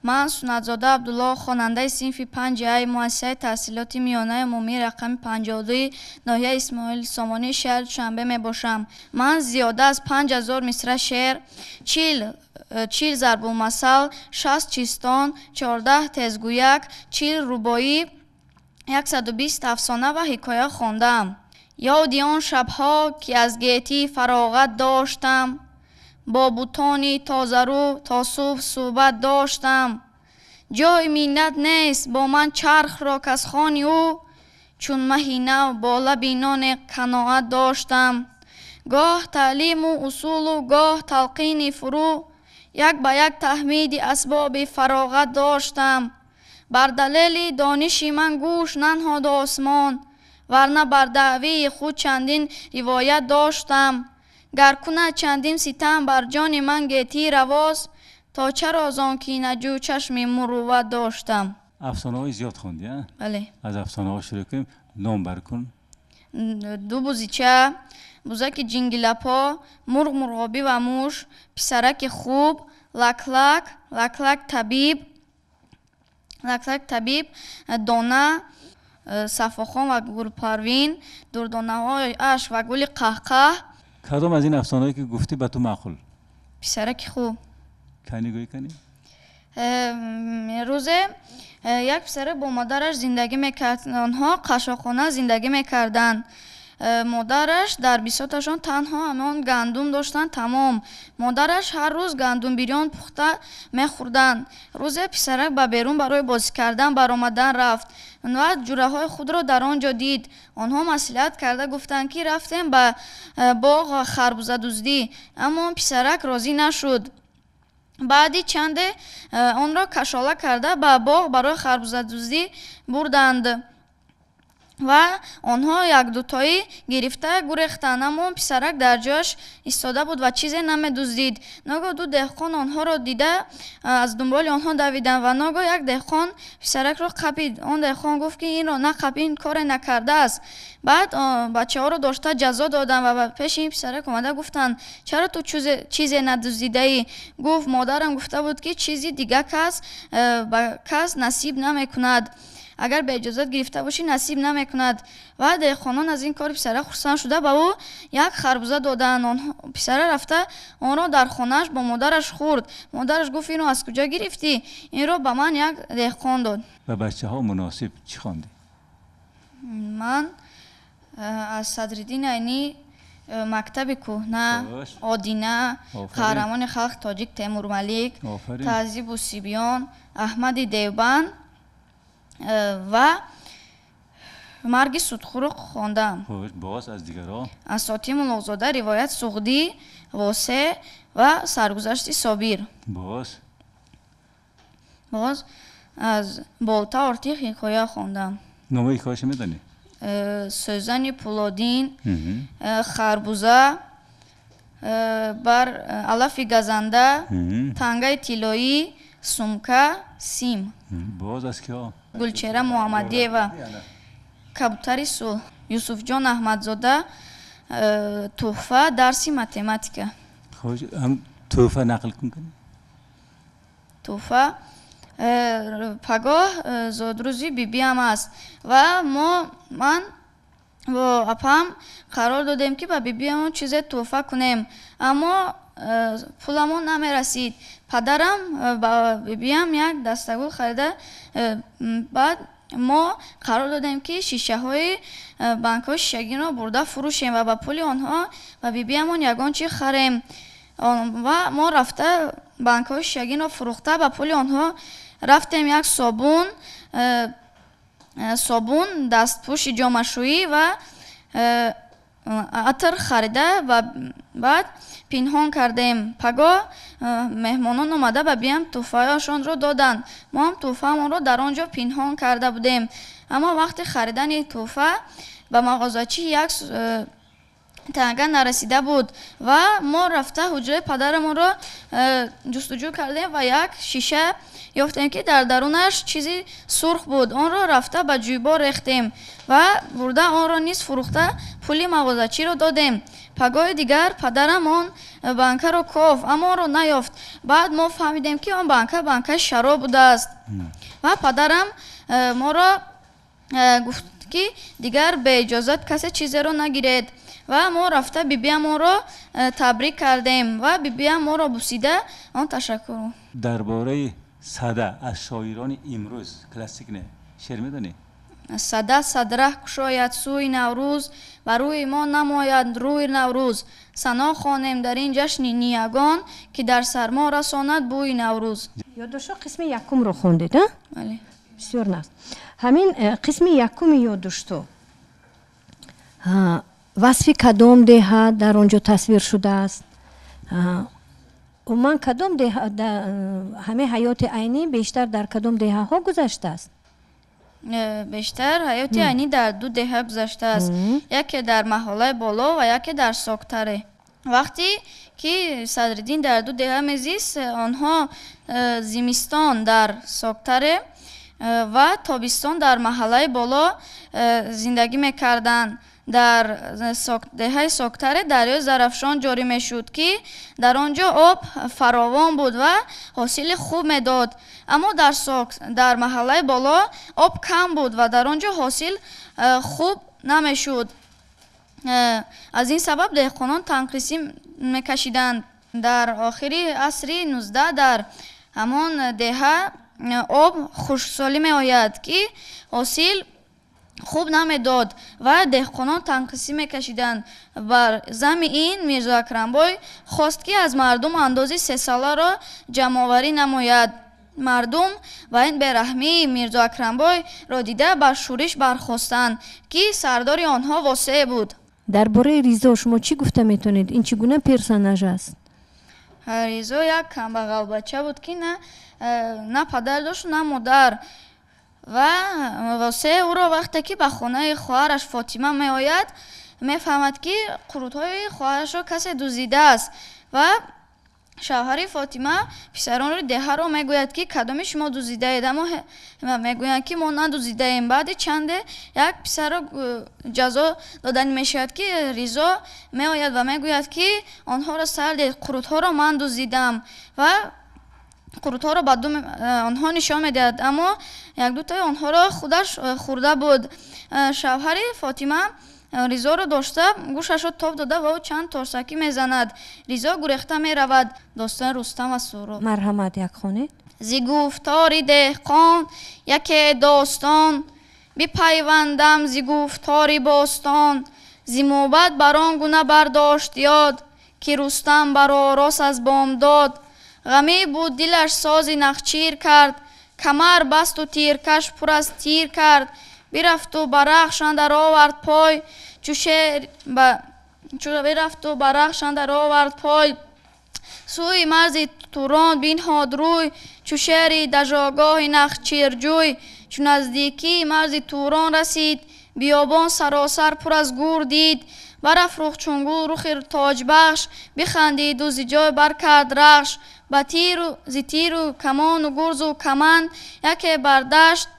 من سنت‌زاده عبدالله خواننده صنف 5A مؤسسه تحصیلات میانه عمومی رقم 52 ناحیه اسماعیل سامانی شهر دوشنبه میباشم. من زیاده از 5000 مصرع شعر، 40 ضرب المثل، 60 چیستان، 14 تزگویک، 40 رباعی، 120 افسانه و حکایه خواندم. یادی آن شبها که از گیتی فراغت داشتم، با بوتانی تازه رو تا صبح صحبت داشتم. جای مینت نیست با من چرخ را کز خوان او، چون مهی نو با لب نان قناعت داشتم. گاه تعلیم و اصول و گاه تلقین فرو، یک به یک تحمید اسباب فراغت داشتم. بر دلیل دانش من گوش ننهاد آسمان، ورنه بر دعوی خود چندین روایت داشتم. گر کند چندین ستم بر جان من گیتی رواست، تا چرا از آن کینه جو چشم مروت داشتم. افسانه های زیاد خوندی ها؟ بله. از افسانه ها شروع کنیم. نام برکن. دو بوزیچه، بوزک جنگلپا، مرغ مرغابی و موش، پسرک خوب، لک طبیب، دانه، صفاخان و گل پروین، دردانه های اشک و گل قهقه. کدام از این افسانه هایی که گفتی به تو معقول؟ پسرک خوب. کنی گوی کنی؟ روزه یک پسر با مادرش زندگی میکرد. آنها قشاخانه زندگی میکردند. مادرش در بیساتشان تنها همان گندم داشتن تمام. مادرش هر روز گندم بریان پخته میخوردن. روز پسرک به بیرون برای بازی کردن برآمدن رفت و جوره های خود را در آنجا دید. آنها مصلحت کرده گفتند که رفتیم به باغ خربوزه دزدی، اما پسرک راضی نشد. بعدی چند آن را کشاله کرده به باغ برای خربوزه دزدی بردند و آنها یک دوتایی گرفته گریختند، اما پسرک در جاش ایستاده بود و چیزی نمی‌دزدید. ناگاه دو دهقان آنها را دیده از دنبال آنها دویدند و ناگاه یک دهقان پسرک را قپید. آن دهقان گفت که این را نقپ، این کار نکرده است. بعد بچه ها را داشته جزا دادند و پیش این پسرک اومده گفتند چرا تو چیزی ندزدیده ای؟ گفت مادرم گفته بود که چیزی دیگه کس نصیب نمی‌کند، اگر به اجازت گرفته باشی نصیب نمیکند. و دهقانان از این کار پسر خرسند شده به او یک خربوزه دادند. پسر رفته آن را در خانهش با مادرش خورد. مادرش گفت اینو از کجا گرفتی؟ این را به من یک دهقان داد. و بچه ها مناسب چی خواندی؟ من از صدرالدین عینی، مکتب کهنه، آدینه، قهرمان خلق تاجیک تیمورملیک، تهذیب الصبیان، احمد دیوبند و مرگ سودخور خواندم. باز از دیگران اساطیر ملاق‌زاده، روایت سغدی، واسع و سرگذشت صابر. باز از بالتا آرتیخ حکایه خواندم. نامه حکایه‌اش میدونی؟ سوزن پولادین، خربوزه، بر علف گزنده، تنگه طلایی، سمکه، سیم. باز از که ها؟ گلچهره محمدی و کبوتر صلح. یوسف جان احمدزاده، تحفه درسی متماتیکا. خوش هم تحفه نقل کنی؟ تحفه پگاه زادروزی بیبی هم است و من و اپام قرار دادیم که به بیبی همون چیز تحفه کنیم، اما پولمون نمیرسید. پدرم با بیبی هم یک دستگل خریده. بعد ما قرار دادیم که شیشه های بانک های شیشگی را برده فروشیم و با پول آنها و بیبی همون یگان چی خریم و ما رفته بانک های شیشگی را فروخته با پول آنها رفتیم یک صابون دستپوش جامشویی و عطر خریده و بعد پنهان کردیم. پگاه مهمانان اومده و بیام تحفه‌هاشون رو دادن. ما هم تحفه‌مون رو در آنجا پنهان کرده بودیم، اما وقتی خریدن تحفه به مغازه‌چی یک تنگه نرسیده بود و ما رفته حجره پدرمون رو جستجو کردیم و یک شیشه یافتیم که در درونش چیزی سرخ بود. آن را رفته به جویبار ریختیم و برده آن را نیز فروخته پولی مغازه‌چی رو دادیم. пагоҳи дигар падарам он банкаро кофт, аммо онро наёфт. Баъд мо фаҳмидем ки он банкаи шароб будааст. Ва падарам моро гуфт ки дигар беиҷозат касе чизеро нагиред. Ва мо рафта бибиамонро табрик кардем ва бибиам моро бусида он ташаккур. дар бораи сада аз шоирони имрӯз классик не шеър медонӣ? Сада садраҳ кушояд сӯи Наврӯз, ба рӯи мо намояд рӯи Наврӯз. Сано хонем дар ин ҷашни ниягон, ки дар сармо расонад бӯи Наврӯз. ёддоштҳо қисми якумро хондед, а? Бале. бисёр нағз. ҳамин қисми якуми ёддоштҳо васфи кадом деҳа дар он ҷо тасвир шудааст? умуман кадом деҳа ҳамаи ҳаёти айнӣ бештар дар кадом деҳаҳо гузаштааст? бештар ҳаёти айнӣ дар ду деҳа гузаштааст. яке дар маҳолаи боло ва яке дар Соктаре. вақте ки Садриддин дар ду деҳа мезист, онҳо зимистон дар Соктаре ва тобистон дар маҳаллаи боло зиндагӣ мекарданд. дар деҳаи Соктаре дарёи Зарафшон ҷорӣ мешуд, ки дар он ҷо об фаровон буд ва ҳосили хуб медод. аммо дар маҳаллаи боло об кам буд ва дар он ҷо ҳосил хуб намешуд. аз ин сабаб деҳқонон танқисӣ мекашиданд. дар охири асри 19 дар ҳамон деҳа об хушксолӣ меояд, ки ҳосил хуб намедод ва деҳқонон танқисӣ мекашиданд. бар зами ин Мирзо Акрамбой хост, ки аз мардум андози 3 соларо ҷамъоварӣ намояд. мардум ва ин бераҳмии Мирзо Акрамбойро дида ба шӯриш бархостанд, ки сардори онҳо восеъ буд. дар бораи Ризо шумо чӣ гуфта метавонед? Ин чӣ гуна персонаж аст? Ризо як камбағал бача буд, ки на падар дошт, на модар. ва восеъ ӯро вақте ки ба хонаи хоҳараш Фотима меояд, мефаҳмад ки қурутҳои хоҳарашро касе дуздидааст. ва шавҳари Фотима писарони деҳаро мегӯяд, ки кадоми шумо дуздидаед? Аммо мегӯянд, ки мо надуздидаем. баъди чанде як писарро ҷазо доданӣ мешавад, ки Ризо меояд ва мегӯяд, ки онҳоро сардед, қурутҳоро ман дуздидам. ва қурутҳоро ба думи онҳо нишон медиҳад, аммо як-дутаи онҳоро худаш хӯрда буд. шавҳари Фотима Ризоро дошта гӯшашро тоб дода ва ӯ чанд торсакӣ мезанад. Ризо гурехта меравад. достони Рустам ва Сурӯ. марҳамат, як хонед. зи гуфтори деҳқон яке достон, бипайвандам зи гуфтори бостон. зи мӯбад бар он гуна бардошт ёд, ки Рустам баророс аз бомдод. ғамӣ буд дилаш сози нахчир кард, камар басту тиркаш пур аз тир кард. бирафту ба рахш андар овард пой, бирафту ба рахш андар овард пой. сӯи марзи Турон бинҳод рӯй, чу шери дажогоҳи нахчирҷӯй. чу наздикии марзи Турон расид, биёбон саросар пур аз гур дид. барафрӯхт чун гул рухи тоҷбахш, бихандиду зи ҷой баркард рахш. зи тиру камону гурзу каманд, яке бар дашт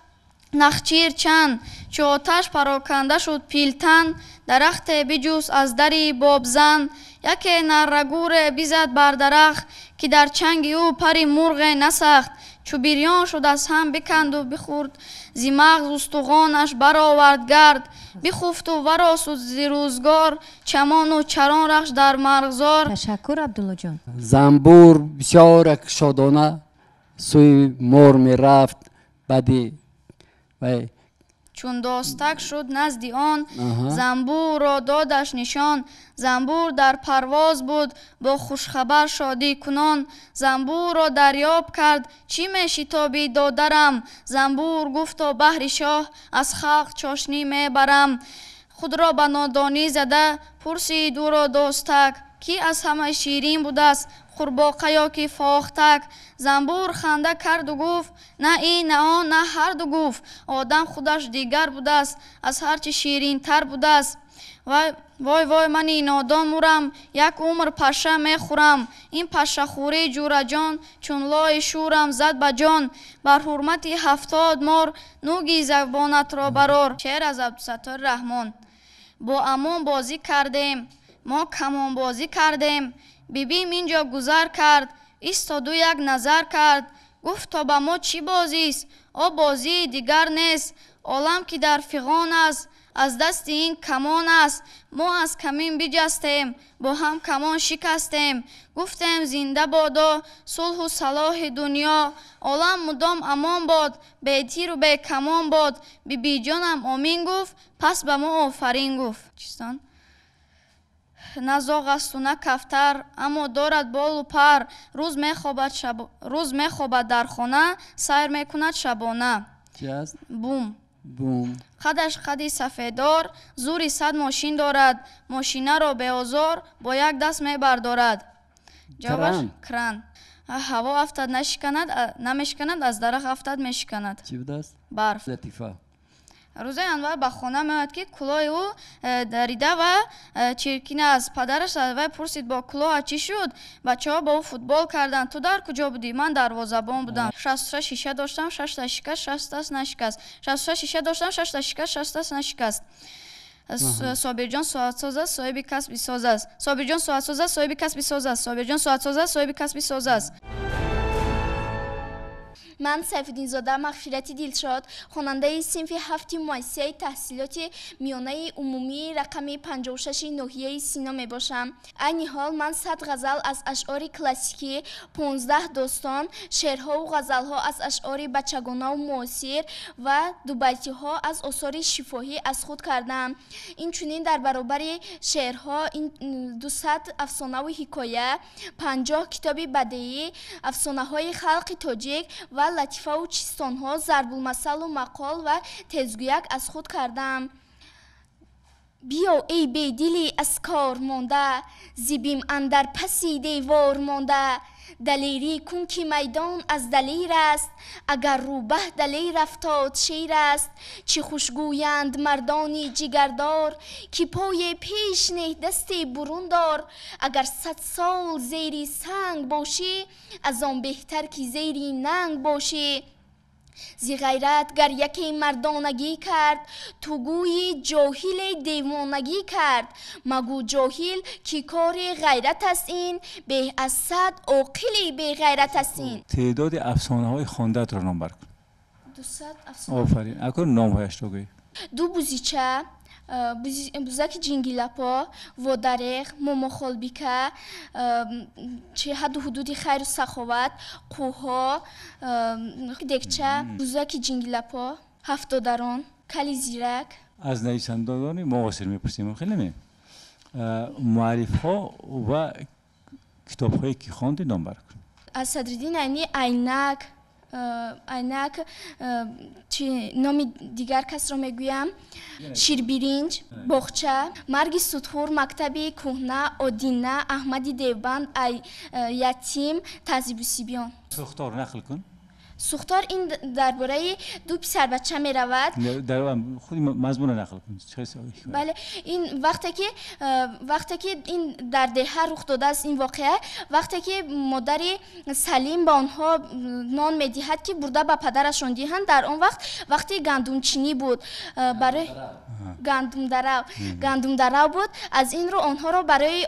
нахчир чанд. чу оташ пароканда шуд пилтан, дарахте биҷуст аз дари бобзан. яке наррагуре бизад бар дарахт, ки дар чанги ӯ пари мурғе насахт. чу бирён шуд аз ҳам биканду бихӯрд, зи мағз устуғонаш баровард гард. бихуфту варосуд зи рӯзгор, чамону чарон рахш дар марғзор. ташаккур Абдуллоҷон. занбур бисёрак шодона сӯи мор мерафт. баъди чун достак шуд назди он, занбурро додаш нишон. занбур дар парвоз буд бо хушхабар шодӣ кунон. занбурро дарёб кард, чӣ мешитобӣ додарам. занбур гуфто баҳри шоҳ, аз халқ чошнӣ мебарам. худро ба нодонӣ зада пурсид ӯро достак, ки аз ҳама ширин будааст қурбоқа ё ки фохтак. занбур ханда карду гуфт, на ин на он на ҳарду гуфт. одам худаш дигар будааст, аз ҳар чӣ ширинтар будааст. вой вой мани нодон мурам, як умр паша мехӯрам. ин пашахӯрии ҷураҷон, чун лои шӯрам зад ба ҷон. бар ҳурмати 70 мор, нуги забонатро барор. шеър аз Абдусаттори Раҳмон. бо амон бозӣ кардем, ما کمان بازی کردیم. بیبیم اینجا گذر کرد، ایستاد و یک نظر کرد، گفت تا به ما چی بازی است؟ بازی دیگر نیست، عالم که در فغان است، از دست این کمان است. ما از کمین بجستیم، با هم کمان شکستیم. گفتیم زنده بادا صلح و صلاح دنیا، عالم مدام امان باد، به تیر و به کمان باد. بی جانم آمین گفت، پس به ما آفرین گفت. چیستان؟ نه زاغ است و نه کفتر، اما دارد بال و پر. روز میخوابد در خانه، سیر میکند شبانه. چی است؟ بوم. بوم. خدش خدی سفیدار، زوری 100 ماشین دارد. ماشینه را به آزار با یک دست میبردارد. جوابش کران. هوا افتاد نمیشکند، از درخت افتاد میشکند. چی بود است؟ برف. لطیفه. روزه انور به خانه میاد که کلاه او دریده و چرکینه. از پدرش و پرسید با کلاه چی شد؟ بچه ها با او فوتبال کردن. تو در کجا بودی؟ من دروازه‌بان بودم. 66 شیشه داشتم، 6 تا شکست، 6 تا نشکست. 66 شیشه داشتم، 6 تا شکست، 6 تا نشکست. صابرجان ساعت ساز است، صاحب کسب ساز است. صابرجان ساعت ساز است، صاحب کسب ساز است. صابرجان ساعت ساز است، صاحب کسب ساز است. من سیفالدین زاده مغفرتی دلشاد، خواننده صنف 7 مؤسسه تحصیلات میانه عمومی رقم 56 ناحیه سینا می باشم. عین حال من 100 غزل از اشعار کلاسیکی، 15 داستان، شعرها و غزلها از اشعار بچگانه و معاصر و دو بیتی ها از آثار شفاهی از خود کردم. این چنین در برابر شعرها این 200 افسانه و حکایه، 50 کتاب بدیعی، افسانه های خلق تاجیک و لطیفه و چیستان ها، ضرب المثل و مقال و تزگویک از خود کردم. بیا ای بی دلی از کار مانده، زیبیم اندر پسی دیوار مانده. دلیری کن که میدان از دلیر است، اگر روبه دلیر افتاد شیر است. چه خوشگویند مردانی جگردار، که پای پیش نه دستی برون دار. اگر 100 سال زیری سنگ باشی، از آن بهتر که زیری ننگ باشی. زی غیرت گر یکی مردانگی کرد، تو گویی جاهل دیوانگی کرد. مگو جاهل که کار غیرت است این، به از 100 عاقلی به غیرت است این. تعداد افسانه های خواندت را نام بر کن. 200 افسانه. آفرین. اگر نام هایش رو گوی. دو بوزیچه، بوزک جنگیلپا، ودرق، موموخالبیکه، چه حد و حدودی خیر و سخاوت، قوها، دکچه، بوزک جنگیلپا، هفتادران، کلی زیرک. از نویسندگان معاصر میپرسیم. خیلی نمی معرف ها و کتاب هایی که خواندی نام بر کن. از صدرالدین عینی عینک، چی نام دیگر کس را میگویم، شیربیرینج، باغچه، مرگ سطور، مکتب کهنه، آدینه، احمدی دیوبند، یتیم، تهذیب سیبیان. سوختار نقل کن. سوختار این درباره دو پسر بچه می رود. در خود مضمون نقل کن. بله، این وقتی که این در دهه رخ داده است این واقعه، وقتی که مادر سلیم به آنها نان می دهد که برده به پدرشان دهند. در آن وقتی گندم چینی بود، برای گندم درو بود. از این رو آنها را برای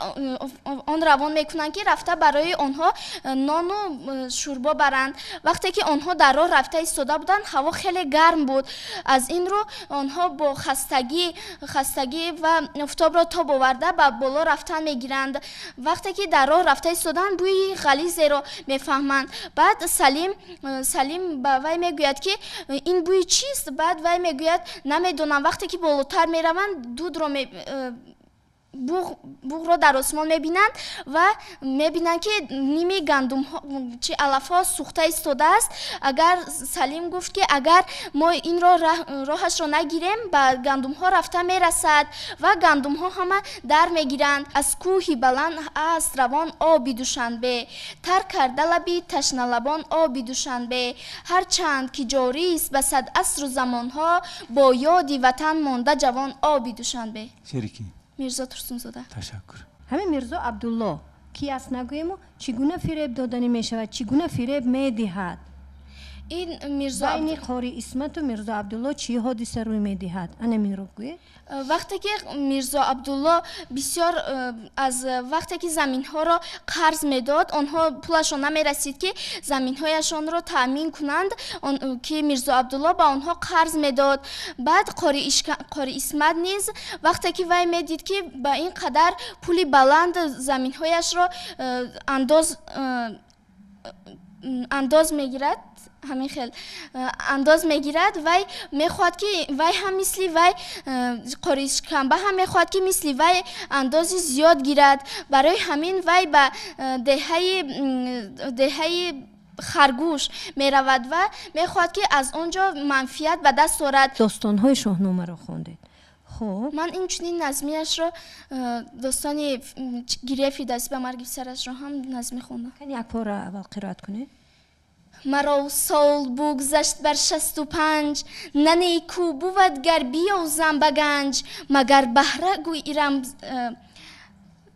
آن روان میکنند که رفته برای آنها نان و شوربا برند. وقتی که آنها در راه رفته ایستاده بودند، هوا خیلی گرم بود. از این رو آنها با خستگی و آفتاب را تاب آورده به بالا رفتن میگیرند. وقتی که در راه رفته ایستادند، بوی غلیظی را میفهمند. بعد سلیم به وی میگوید که این بوی چیست؟ بعد وی میگوید نمیدونم. وقتی که بالاتر میروند، دود را بوغ را در آسمان میبینند و میبینند که نیمی گندم چه علف ها سوخته ایستاده است. اگر سلیم گفت که اگر ما این راهش را نگیریم، به گندم ها رفته میرسد و گندم ها همه در میگیرند. از کوهی بلند است روان آبی دوشنبه، تر کرده لبی تشنه لبان آبی دوشنبه. هر چند که جاری است به 100 عصر و زمان ها، با یادی وطن مانده جوان آبی دوشنبه. شریکی میرزا ترسونزاده. تشکر. همه میرزا عبدالله کی است نگویم و چگونه فریب دادنی می شود، چگونه فریب می دهد. این میرزا بین قاری اسمت و میرزا عبدالله چی حادثه روی میدهد؟ انا میرو گوید؟ وقتی که میرزا عبدالله بسیار از وقتی که زمین ها را قرض میداد آنها پولشان نمیرسید که زمین هایشان را تامین کنند که میرزا عبدالله با آنها قرض میداد. بعد قاری اسمت نیز وقتی که وی میدید که با این قدر پولی بلند زمین هایش را انداز میگیرد همین خیل انداز میگیرد وی میخواد که وی هم مثل وی قاری شکنبه هم میخواد که مثل وی اندازی زیاد گیرد. برای همین وی به دهه خرگوش میرود و میخواد که از اونجا منفیت به دست آورد. داستانهای شاهنامه را خوندید. خب من این چنین نظمیش را داستان گیری فیردوسی به مرگ پسرش را هم نظمی خوندم. کنی یک بار اول قرائت کنید. مرا سال بگذشت بر 65 نه نیکو بود گر بیازم به گنج مگر بهره گویرم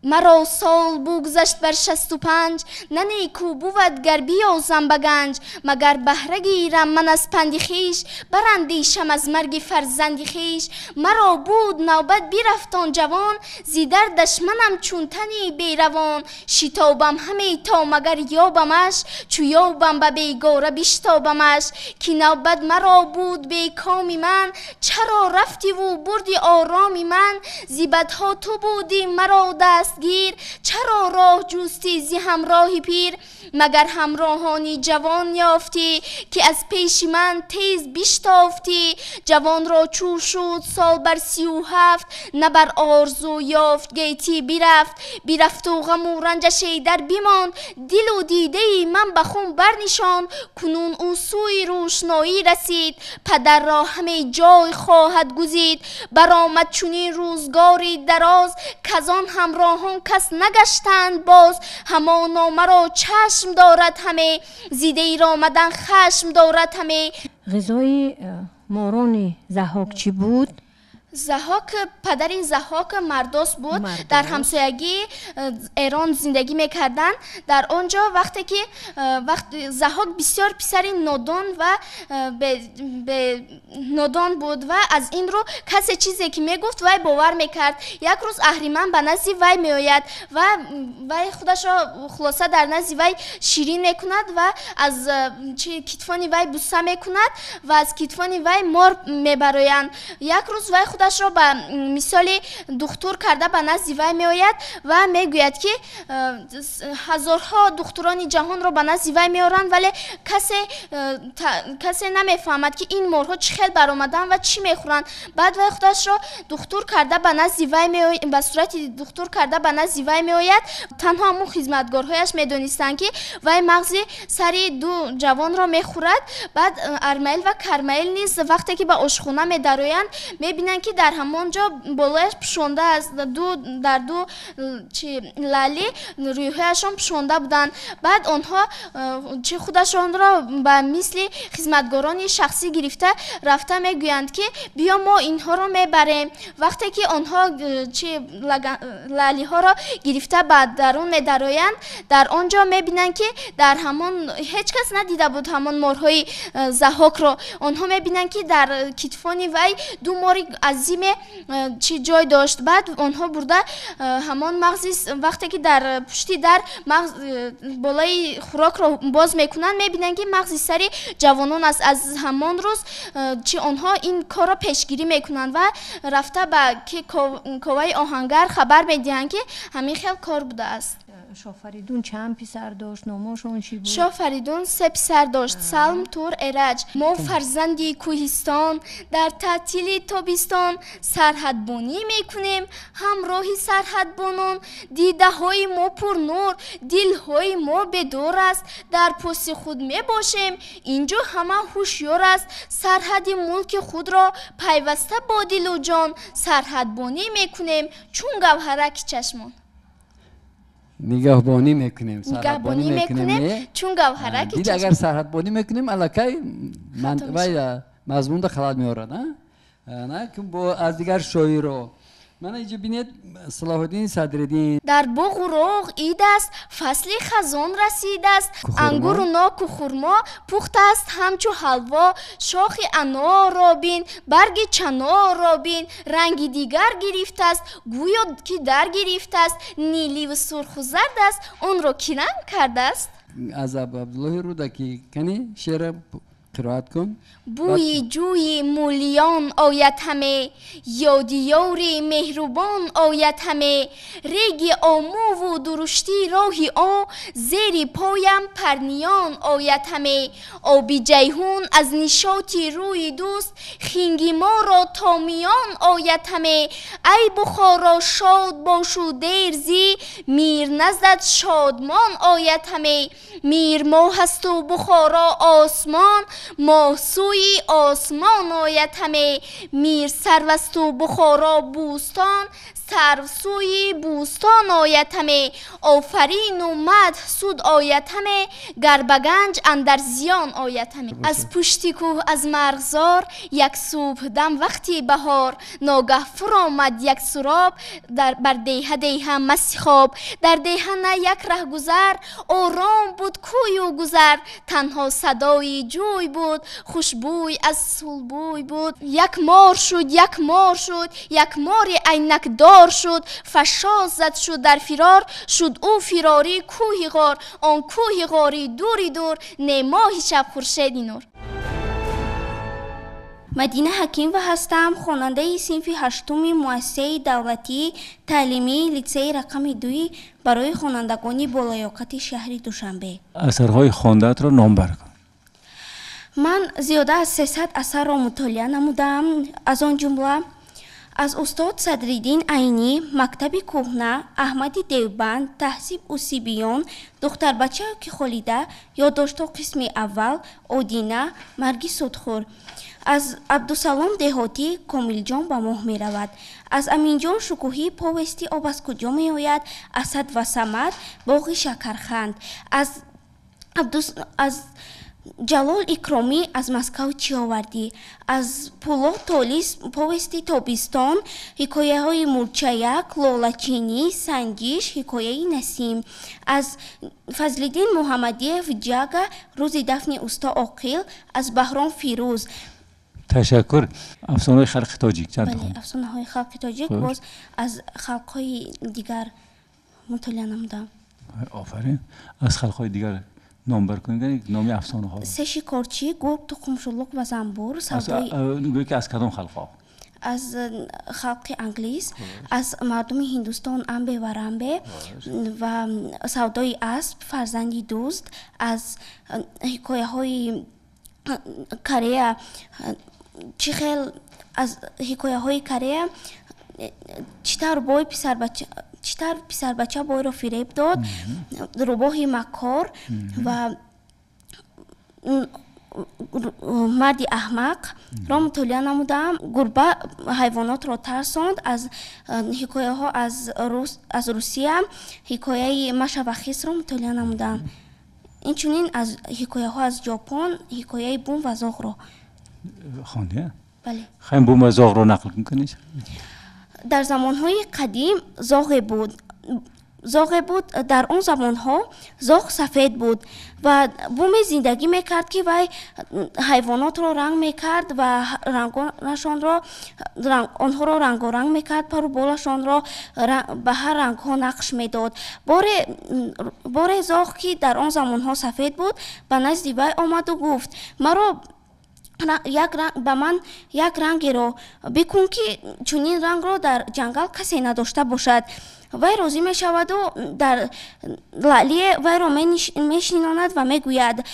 مرا سال بگذشت بر 65 نه نیکو بود گر بیازم به گنج مگر بهره گیرم من از پند خویش براندیشم از مرگ فرزند خویش. مرا بود نوبت بیرفتان جوان زی دردش منم چون تنی بیروان شتابم همی تا مگر یابمش چو یابم به بیگاره بیشتابمش که نوبت مرا بود بی کامی من چرا رفتی و بردی آرامی من زی بدها تو بودی مرا دست گیر چرا راه جوستی زی همراهی پیر مگر همراهانی جوان یافتی که از پیش من تیز بیشتافتی. جوان را چو شد سال بر 37 نه بر آرزو یافت گیتی بیرفت و غم و رنجش در بیمان دل و دیده ای من به خون برنشان کنون او سوی روشنایی رسید پدر را همه جای خواهد گزید. برآمد چنین روزگاری دراز کزان همراهان کس نگشتند باز همانا مرا چشم دارد همه زیده ای را آمدن خشم دارد همه. غذای ماران ضحاک چی بود؟ ضحاک پدر ضحاک مرداس بود. در همسایگی ایران زندگی میکردن. در آنجا وقتی که ضحاک بسیار پسری نادان و نادان بود و از این رو کسی چیزی که میگفت وی باور میکرد. یک روز اهریمن به نزد وی میآید و وی خودش را خلاصه در نزد وی شیرین میکند و از کتفان وی بوسه میکند و از کتفان وی مار میبرایند. یک روز وی خودش را به مثال دکتر کرده به نزد وی میآید و میگوید که هزارها دکتران جهان را به نزد وی میآورند ولی کسی نمیفهمد که این مارها چه خیل برآمدن و چی میخورند. بعد وی خودش را دکتر کرده به نزد وی به صورت دکتر کرده به نزد وی میآید. تنها همون خدمتگارهایش میدانستند که وی مغز سری دو جوان را میخورد. بعد ارمیل و کرمیل نیز وقتی که به آشخانه میدرآیند میبینند که در همانجا بالایش پوشانده است در دو لاله رویهایشان پوشانده بودند. بعد آنها خودشان را به مثل خدمتگاران شخصی گرفته رفته میگویند که بیا ما اینها را میبریم. وقتی که آنها لاله ها را گرفته بعد درون میدرآیند در آنجا میبینند که در همان هیچ کس ندیده بود همان مارهای ضحاک را. آنها میبینند که در کتفان وی دو مار عظیم جای داشت. بعد آنها برده همان مغز وقتی که در پشتی در مغز بالای خوراک را باز میکنند میبینند که مغز سری جوانان است. از همان روز آنها این کار را پیشگیری میکنند و رفته به کوه آهنگر خبر میدهند که همین خیلی کار بوده است. شاه فریدون چند پسر داشت؟ نامشون چی بود؟ شاه فریدون 3 پسر داشت. سلم، تور، ایرج. ما فرزندی کوهستان در تعطیل تابستان سرحدبانی میکنیم همراهی سرحدبانان. دیده های ما پر نور دل های ما بدور است در پست خود میباشیم اینجا همه هوشیار است. سرحد ملک خود را پیوسته با دل و جان سرحدبانی میکنیم چون گوهرک چشمان. نگهبانی میکنیم نگهبانی میکنیم چون گوهرک دید اگر سرحدبانی میکنیم الکی مضمون خلال میاره نه که با از دیگر شاعر و من اینجا بینید صلاح الدین صدرالدین дар боғу роғ ид аст, фасли хазон расидааст, ангуру ноку хурмо пухтааст ҳамчу ҳалво, шохи анорро бин, барги чанорро бин, ранги дигар гирифтааст, гӯё ки дар гирифтааст, ниливу сурху зард аст, онро ки ранг кардааст? از عبدالله رودکی کنی شعر قرائت کن. بوی جوی مولیان آید همه، یادی یاری مهربان آید همه، ریگ آمو و درشتی راهی آ، زیری پایم پرنیان آید همه، آبی جیهون از نشاطی روی دوست، خینگی ما را تا میان آید همه، ای بخارا شاد باشو دیرزی، میر نزد شادمان آید همه، میر ماه هست و بخارا آسمان، ماه سوی آسمان آید همه، میر سروست و بخارا بوستان، سرو سوی بوستان آید همه، آفرین و مدح سود آید همه، گربگنج اندر زیان آید همه. از پشتی کوه از مرغزار یک صبح دم وقتی بهار، ناگه فرآمد یک سراب بر دیه دیه مست خواب، در دیهنه یک ره گذر آرام بود کوی و گذر، تنها صدای جوی بود خوشبوی از سلبوی بود، یک مار شد یک مار شد یک مار عینک دار شد، فشاز زد شد در فرار، شد او فراری کوهی غار، آن کوهی غاری دوری دور، نه ماهی شب خورشیدی نور. مدینه حکیمова هستم، خواننده صنف هشتم مؤسسه دولتی تعلیمی لیسه رقم 2 برای خوانندگان بالایاقت شهر دوشنبه. اثرهای خوانده‌ات را نامبر کن. من زیاده از 300 اثر را مطالعه نمودم، از آن جمله از استاد صدرالدین عینی، مکتب کهنه، احمد دیوبند، تهذیب اوسیبیان، دختر بچه که خالیده، یادداشت‌ها قسم اول، آدینه، مرگ سودخور. از عبدالسلام دهاتی کامل جان به ماه می رود. از امینجان شکوهی پاوستی آب از کجا می آید، اسد و صمد باغ شکرخند. از جلال اکرامی از مسکو چی آوردی، از پولاد تالیس پاوستی تابستان، حکایه های مورچیک، لالچینی، سنگیش، حکایه نسیم. از فضلالدین محمدیف جگه روز دفن استا عاقل، از بهرام فیروز. تشکر. افسانه‌های خلق تاجیک چند تا خوندی؟ افسانه‌های خلق تاجیک باز از خلق‌های دیگر مطالعه نمودم. آفرین. از خلق‌های دیگر نامبر کنید، نامی افسانه ها. سه شکارچی، گرگ، تخم‌شلوغ و زنبور. گویی که از کدام خلق‌ها؟ از خلق انگلیس، از مردم هندوستان انبه و رنبه و سودای اسب، فرزندی دوست. از حکایه های کره چخل، از حکایه های کره چطور بای پسر بچه بای را فریب داد، روباه مکار و مردی احمق را مطالعه نمودم. گربه حیوانات را ترساند. از حکایه ها از روسیه، حکایه مشه و خیس را مطالعه نمودم. اینچنین از حکایه ها از ژاپن، حکایه بوم و زاغ را خوانده؟ بله. خواهیم بوم و زاغ را نقل کنید؟ در زمانهای قدیم زاغ بود. در اون زمانها زاغ سفید بود و بوم زندگی میکرد که وی حیوانات را رنگ میکرد و آنها را رنگ میکرد، پر و بالشان را به هر رنگ ها نقش میداد. بار زاغ که در آن زمانها سفید بود به نزد وی آمد و گفت به من یک رنگی را بکن که چنین رنگ را در جنگل کسی نداشته باشد. وی راضی می شود و در لعلی وی را می شناند و می گوید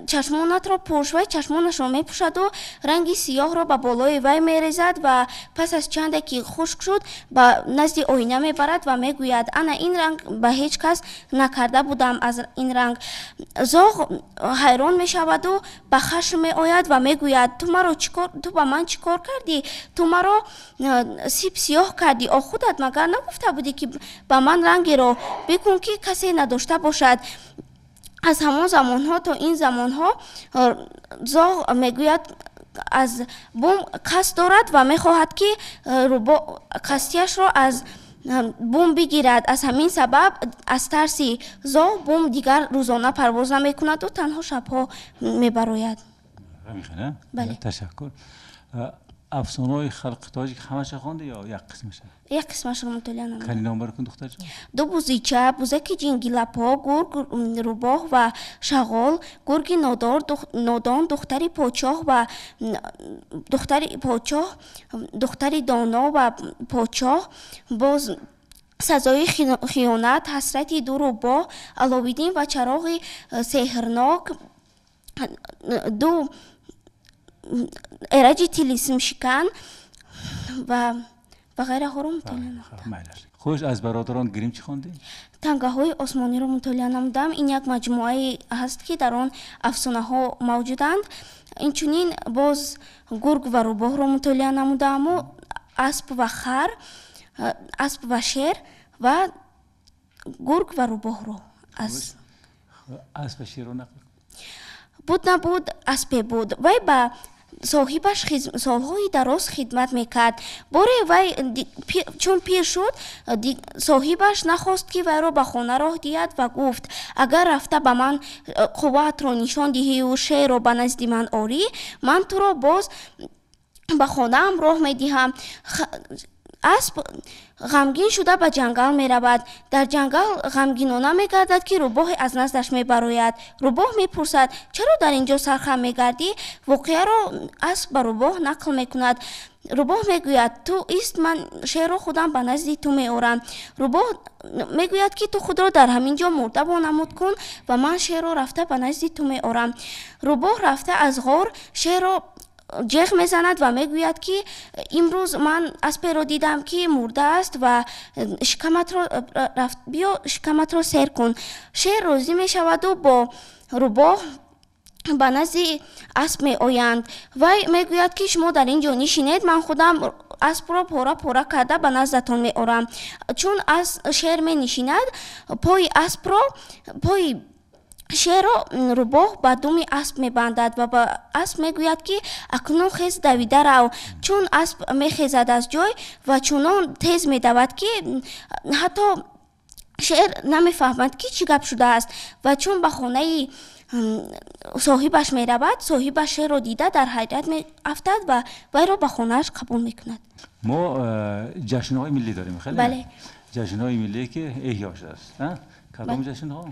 چشمانت را پوش. وی چشمانش را می پوشد و رنگی سیاه را به بالای وی می ریزد و پس از چند که خشک شد به نزد آینه می برد و می گوید انا این رنگ به هیچ کس نکرده بودم از این رنگ. زاغ حیران می شود و به خشم می آید و می گوید تو به من چیکار کردی؟ تو مرا سیب سیاه کردی. خودت مگر نگفته بودی که با من رنگی را بکن که کسی نداشته باشد؟ از همان زمان ها تا این زمان ها زاغ میگوید аз бум қасд дорад ва мехоҳад ки қастиашро аз бум бигирад. Аз ҳамин сабаб аз тарси зоҳ бум дигар рӯзона парвоз намекунаду танҳо шабҳо мебарояд. Бале. Ташаккур. افسانه‌های خلق تاجیک همش خوانده یا یک قسمش؟ یک قسمش رو مطالعه نمودم. کنی نام برکن دختر جان؟ دو بوزیچه، بوزک جنگیلاپا، گرگ روباه و شغال، گرگ نادان، دختری پادشاه و دختری دانا و پادشاه، باز سزای خیانت، حسرتی دو روباه، علاویدین و چراغ سحرناک، دو ایرج تیلیسم شکن و غیره ها رو مطالعه نمودم. خوش از برادران گریم چی خواندی؟ تنگه های آسمانی رو مطالعه نمودم. این یک مجموعه هست که در آن افسانه ها موجودند. اینچنین باز گرگ و روباه رو مطالعه نمودم و اسب و خر، اسب و شیر و گرگ و روباه رو اسب و شیر رو نقل بود نبود اسب بود. وی با صاحبش سالهای دراز خدمت میکرد. باره وی چون پیر شد صاحبش نخواست که وی را به خانه راه دهد و گفت اگر رفته به من قوت را نشان دهی و شیر را به نزد من آری، من تو را باز به خانه ام راه میدهم. اسب غمگین شده به جنگل می رود. در جنگل غمگینانه می گردد که روباه از نزدش می براید. روباه می پرسد چرا در اینجا سرخم می گردی؟ واقعه را اسب به روباه نقل می کند. روباه می گوید تو ایست، من شیر را خودم به نزد تو می آورم. روباه می گوید که تو خود را در همین جا مرده وانمود کن و من شیر را رفته به نزد تو می آورم. روباه رفته از غار شیر را جغ میزند و میگوید که امروز من اسب را دیدم که مرده است و شکمت را سیر کن. شیر راضی می شود و با روباه به نزد اسب می آیند. وی میگوید که شما در اینجا نشینید، من خودم اسب را پاره کرده به نزدتان می آورم. چون از شیر می نشیند پای اسب را شیر را روباه به دم اسب می بندد و به اسب می گوید که اکنون خیز دویده رو. چون اسب می خیزد از جای و چونان تیز می دود که حتی شیر نمی فهمد که چی گپ شده است و چون به خانه صاحبش می رود، صاحبش شیر را دیده در حیرت می افتد و وی را به خانهش قبول می کند. ما جشن‌های ملی داریم خیلی؟ بله. جشن‌های ملی که احیا شده است. کدام جشن‌ها؟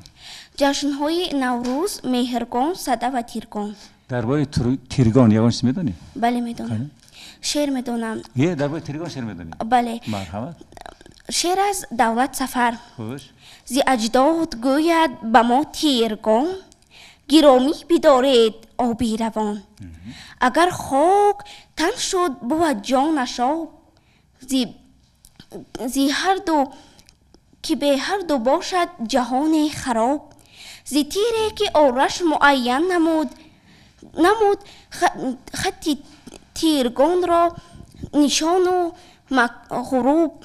جشن‌های نوروز، مهرگان، سده و تیرگان. درباره تیرگان یوانش میدونی؟ بله میدونم. شعر میدونم. درباره تیرگان شعر میدونی؟ بله. مرحبا. شعر از دولت سفر. خوش. زی اجداد گوید به ما تیرگان، گرامی بدارید آبی روان. اگر خاک تن شد بود جانش آب، زی هر دو که به هر دو باشد جهان خراب. زی تیری که آرش معین نمود خطی تیرگان را نشان و غروب.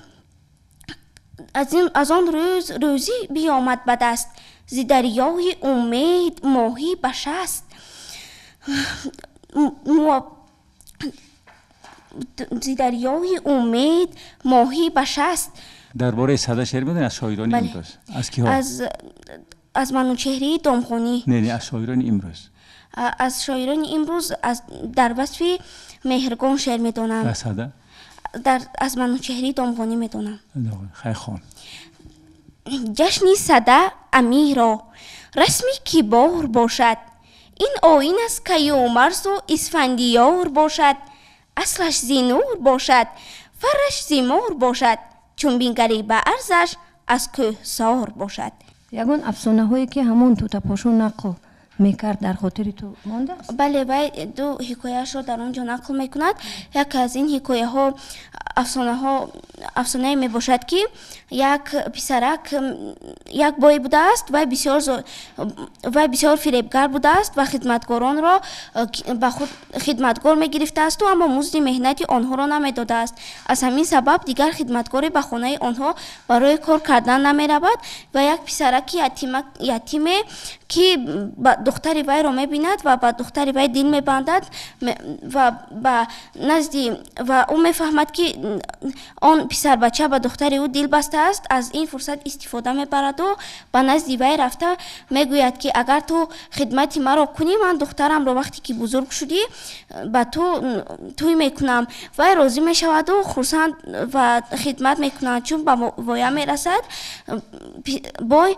از آن روزی بیامد به دست، زی دریای امید ماهی بشست. زی دریای امید ماهی بشست. درباره سده شعر میدونی از شاعران امروز؟ از کی ها؟ از منوچهری دامخانی. نه از شاعران امروز. از شاعران امروز در وصف مهرگان شعر میدونم. از سده؟ از منوچهری دامخانی میدونم. خیلی خوب. جشنی سده امیرا رسمی کبار باشد، این آیین است که یومرز و اسفندیار باشد. اصلش زینور باشد، فرش زیمار باشد، چون بینگری به ارزش از که سار باشد. یگان افسانه هایی که همون توتا پاشو نقل میکرد در خاطر تو مانده است؟ بله وی دو حکایه‌اش رو در آنجا نقل میکند. یک از این حکایه ها افسانه می باشد که یک پسرک یک بای بوده است و بسیار فریبگر بوده است و خدمتگاران را به خود خدمتگار می گرفته است و اما مزد مهنتی آنها را نمی داده است. از همین سبب دیگر خدمتگاری به خانه آنها برای کار کردن نمی رود و یک پسرک یتیمه که духтари вайро мебинад ва ба духтари вай дил мебандад ва ба назди ва ӯ мефаҳмад ки он писарбача ба духтари ӯ дил бастааст, аз ин фурсат истифода мебараду ба назди вай рафта мегӯяд ки агар ту хидмати маро кунӣ, ман духтарамро вақте ки бузург шудӣ ба ту туй мекунам. Вай розӣ мешаваду хурсанд ва хидмат мекунад. Чун ба воя мерасад, бой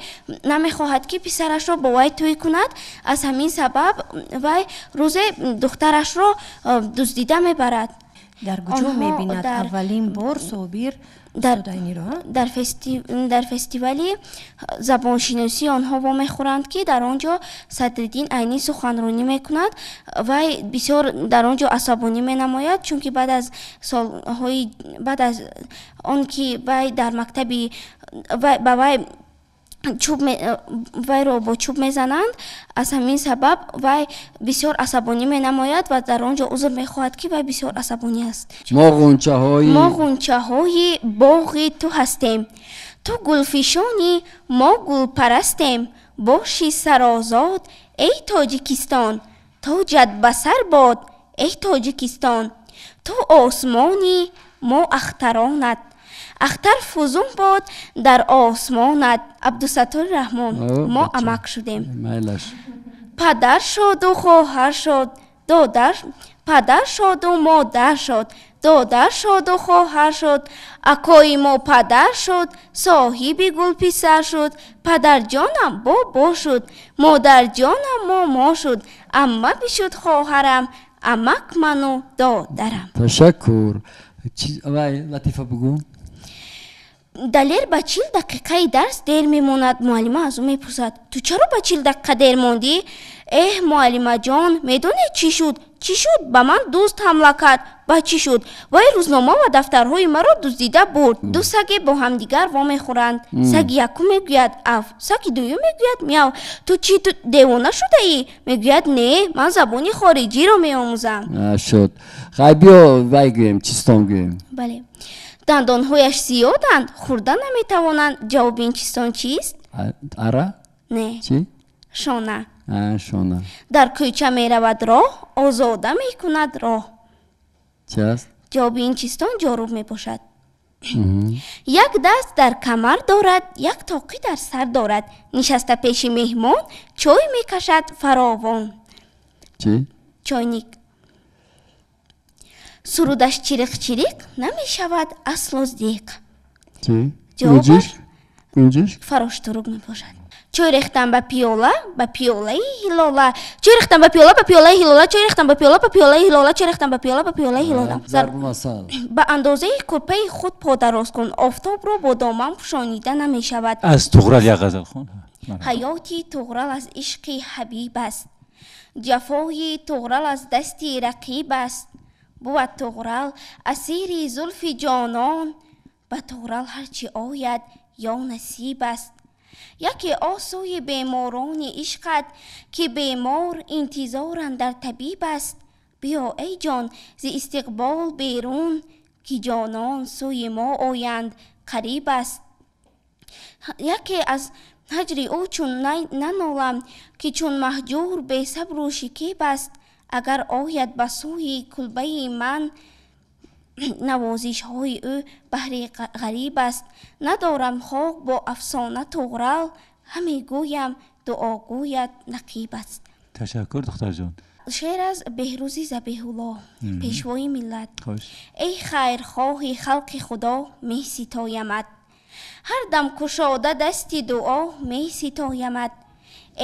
намехоҳад ки писарашро бо вай туй кунад. Аз ҳамин сабаб вай рӯзе духтарашро дуздида мебарад. дар куҷо мебинад аввалин бор Собир дар фестивали забоншиносӣ онҳо вомехӯранд ки дар он ҷо Садриддин Айнӣ суханронӣ мекунад. Вай бисёр дар он ҷо асабонӣ менамояд, чунки баъд аз он ки вай дар мактаби ба вай вайро бо чӯб мезананд. Аз ҳамин сабаб вай бисёр асабонӣ менамояд ва дар он ҷо узр мехоҳад ки вай бисёр асабонӣ аст. мо ғунчаҳои боғи ту ҳастем, ту гулфишони мо гулпарастем. Боши сарозод эй Тоҷикистон, тоҷат ба сар бод эй Тоҷикистон. Ту осмони мо ахтаронат, ахтар фузун бод дар осмонат. Абдусаттори Раҳмон. Мо амак шудем. Падар шоду хоҳар шод, падар шоду модар шод, додар шоду хоҳар шод. Акои мо падар шуд, соҳиби гулписар шуд. Падарҷонам бобо шуд, модарҷонам момо шуд. Амма бишуд хоҳарам, амак ману додарам. Ташаккур. Вай латифа бугу. Далер ба 40 дақиқаи дарс дер мемонад. Муаллима аз ӯ мепурсад: ту чаро ба 40 дақиқа дер мондӣ? Эҳ муаллимаҷон, медонед чӣ шуд? Чӣ шуд? Ба ман дӯст ҳамла кард. Ба чӣ шуд? Вай рӯзнома ва дафтарҳои маро дуздида бурд. Ду саге бо ҳамдигар вомехӯранд. Саги якум мегӯяд аф, саги дуюм мегӯяд мяв. Ту чӣ девона шудаӣ? Мегӯяд не, ман забони хориҷиро меомӯзам. Шуд. Хай биё вай гӯем, чистон гӯем. Бале. Дандонҳояш зиёданд, хӯрда наметавонанд. Ҷавоби ин чистон чист? Ара? Не. Чӣ? Шона. Шона. Дар кӯча меравад роҳ, озода мекунад роҳ. Чӣ аст? ҷавоби ин чистон ҷорӯб мебошад. Як даст дар камар дорад, як тоқӣ дар сар дорад. Нишаста пеши меҳмон, чой мекашад фаровон. Чӣ? Чойник. Сурудаш чириқ-чириқ намешавад аслу здиқ. Чӣ? Ҷавобаш гунҷиш? фароштурук мебошад. Чой рехтан ба пиёла, ба пиёлаи ҳилола. Чой рехтан ба пиёла, ба пиёлаи ҳилола. Чой рехтан ба пиёла, ба пиёлаи ҳилола. Чой рехтан ба пиёла, ба пиёлаи ҳилола. Зарбу масал. Ба андозаи курпаи худ подароз кун. Офтобро бо доман пӯшонида намешавад. аз Туғрал як ғазал хон. ҳаёти Туғрал аз ишқи ҳабиб аст. ҷафои Туғрал аз дасти рақиб аст. Буд Туғрал асири зулфи ҷонон. Ба Туғрал ҳарчи ояд ё насиб аст. Яке осӯи беморони ишқат, ки бемор интизоран дар табиб аст. Биё эй ҷон зи истиқбол берун, ки ҷонон сӯи мо оянд қариб аст. Яке аз ҳаҷри ӯ чун нанолам, ки чун маҳҷур бесабру шикиб аст. Агар ояд ба сӯи кулбаи ман, навозишҳои ӯ баҳри ғариб аст. Надорам хок бо афсона Туғрал, ҳаме гӯям дуогӯят нақиб аст. Ташаккур духтарҷон. шеър аз Беҳрӯзи Забиҳуллоҳ, пешвои миллат. Хош. Эй хайрхоҳи халқи Худо, меситоямад. ҳар дам кушода дасти дуо, меситоямад.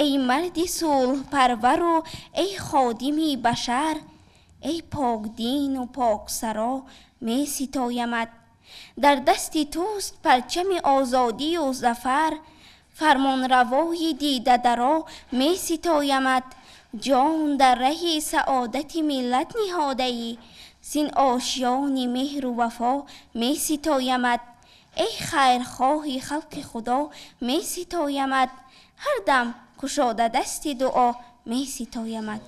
Эй марди сулҳпарвару эй ходими башар, эй покдину поксаро, меситоямад. дар дасти туст парчами озодию зафар, фармонравои дидадаро, меситоямад. ҷон дар раҳи саодати миллат ниҳодаӣ, зин ошёни меҳру вафо, меситоямад. эй хайрхоҳи халқи Худо, меситоямад. ҳар дам кушода дасти дуо, меситоямад.